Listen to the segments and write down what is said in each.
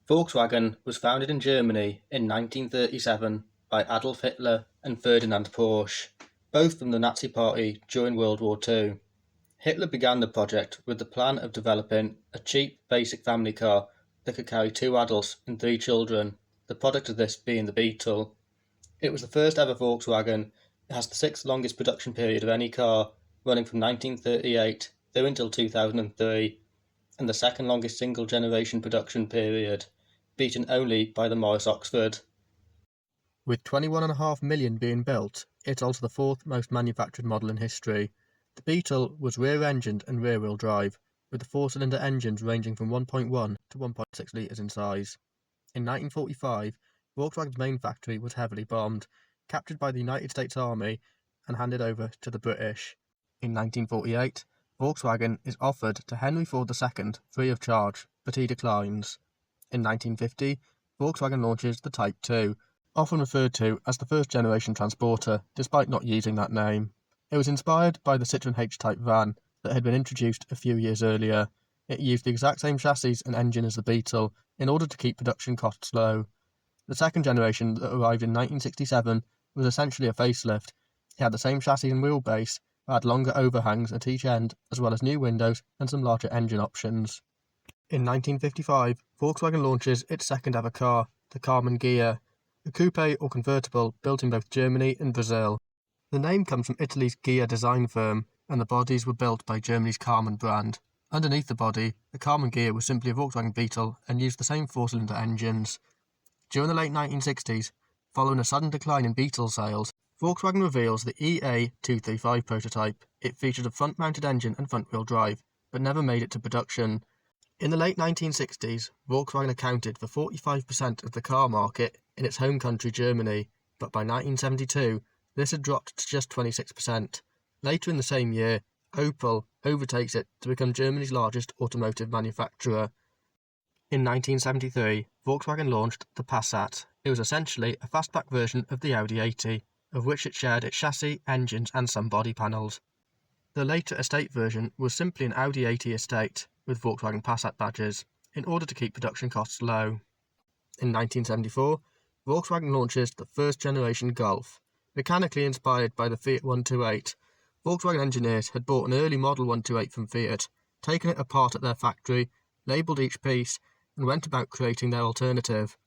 Volkswagen was founded in Germany in 1937 by Adolf Hitler and Ferdinand Porsche, both from the Nazi Party during World War II. Hitler began the project with the plan of developing a cheap, basic family car that could carry two adults and three children, the product of this being the Beetle. It was the first ever Volkswagen. It has the sixth longest production period of any car, running from 1938 through until 2003, and the second longest single generation production period, beaten only by the Morris Oxford. With 21.5 million being built, it's also the fourth most manufactured model in history. The Beetle was rear-engined and rear-wheel drive, with the four-cylinder engines ranging from 1.1 to 1.6 litres in size. In 1945, Volkswagen's main factory was heavily bombed, captured by the United States Army and handed over to the British. In 1948, Volkswagen is offered to Henry Ford II free of charge, but he declines. In 1950, Volkswagen launches the Type 2, often referred to as the first-generation transporter, despite not using that name. It was inspired by the Citroën H-Type van that had been introduced a few years earlier. It used the exact same chassis and engine as the Beetle in order to keep production costs low. The second generation that arrived in 1967 was essentially a facelift. It had the same chassis and wheelbase, but had longer overhangs at each end, as well as new windows and some larger engine options. In 1955, Volkswagen launches its second ever car, the Karmann Ghia, a coupe or convertible built in both Germany and Brazil. The name comes from Italy's Ghia design firm, and the bodies were built by Germany's Karmann brand. Underneath the body, the Karmann Ghia was simply a Volkswagen Beetle and used the same four-cylinder engines. During the late 1960s, following a sudden decline in Beetle sales, Volkswagen reveals the EA235 prototype. It featured a front-mounted engine and front-wheel drive, but never made it to production. In the late 1960s, Volkswagen accounted for 45% of the car market in its home country Germany, but by 1972, this had dropped to just 26%. Later in the same year, Opel overtakes it to become Germany's largest automotive manufacturer. In 1973, Volkswagen launched the Passat. It was essentially a fastback version of the Audi 80, of which it shared its chassis, engines and some body panels. The later estate version was simply an Audi 80 estate with Volkswagen Passat badges, in order to keep production costs low. In 1974, Volkswagen launches the first generation Golf. Mechanically inspired by the Fiat 128, Volkswagen engineers had bought an early Model 128 from Fiat, taken it apart at their factory, labelled each piece, and went about creating their alternative.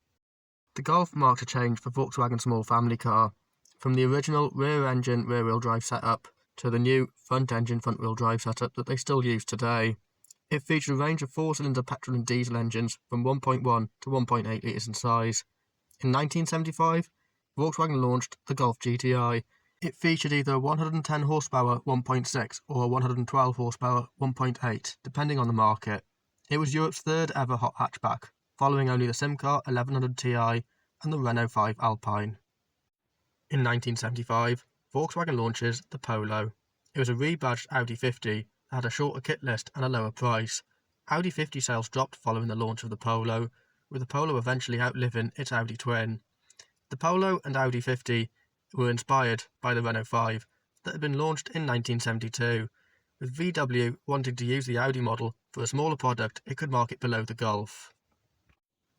The Golf marked a change for Volkswagen's small family car, from the original rear-engine, rear-wheel drive setup to the new front-engine, front-wheel drive setup that they still use today. It featured a range of four-cylinder petrol and diesel engines from 1.1 to 1.8 litres in size. In 1975, Volkswagen launched the Golf GTI. It featured either a 110 horsepower 1.6 or a 112 horsepower 1.8, depending on the market. It was Europe's third ever hot hatchback, following only the Simca 1100 Ti and the Renault 5 Alpine. In 1975, Volkswagen launches the Polo. It was a rebadged Audi 50 that had a shorter kit list and a lower price. Audi 50 sales dropped following the launch of the Polo, with the Polo eventually outliving its Audi twin. The Polo and Audi 50 were inspired by the Renault 5 that had been launched in 1972, with VW wanting to use the Audi model for a smaller product it could market below the Golf.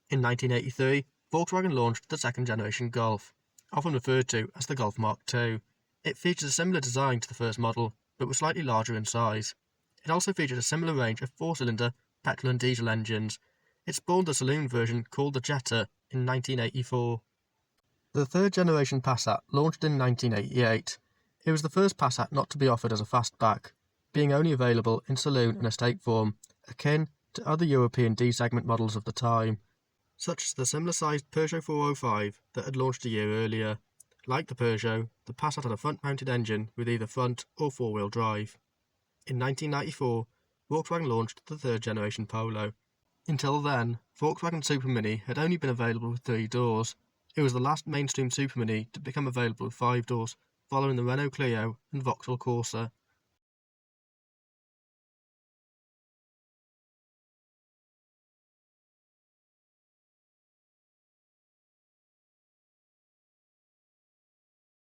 In 1983, Volkswagen launched the second generation Golf, often referred to as the Golf Mark II. It features a similar design to the first model, but was slightly larger in size. It also featured a similar range of four-cylinder petrol and diesel engines. It spawned the saloon version called the Jetta in 1984. The third generation Passat launched in 1988. It was the first Passat not to be offered as a fastback, being only available in saloon and estate form, akin to other European D-segment models of the time, such as the similar-sized Peugeot 405 that had launched a year earlier. Like the Peugeot, the Passat had a front-mounted engine with either front or four-wheel drive. In 1994, Volkswagen launched the third-generation Polo. Until then, Volkswagen Super Mini had only been available with 3 doors. It was the last mainstream Super Mini to become available with 5 doors, following the Renault Clio and Vauxhall Corsa.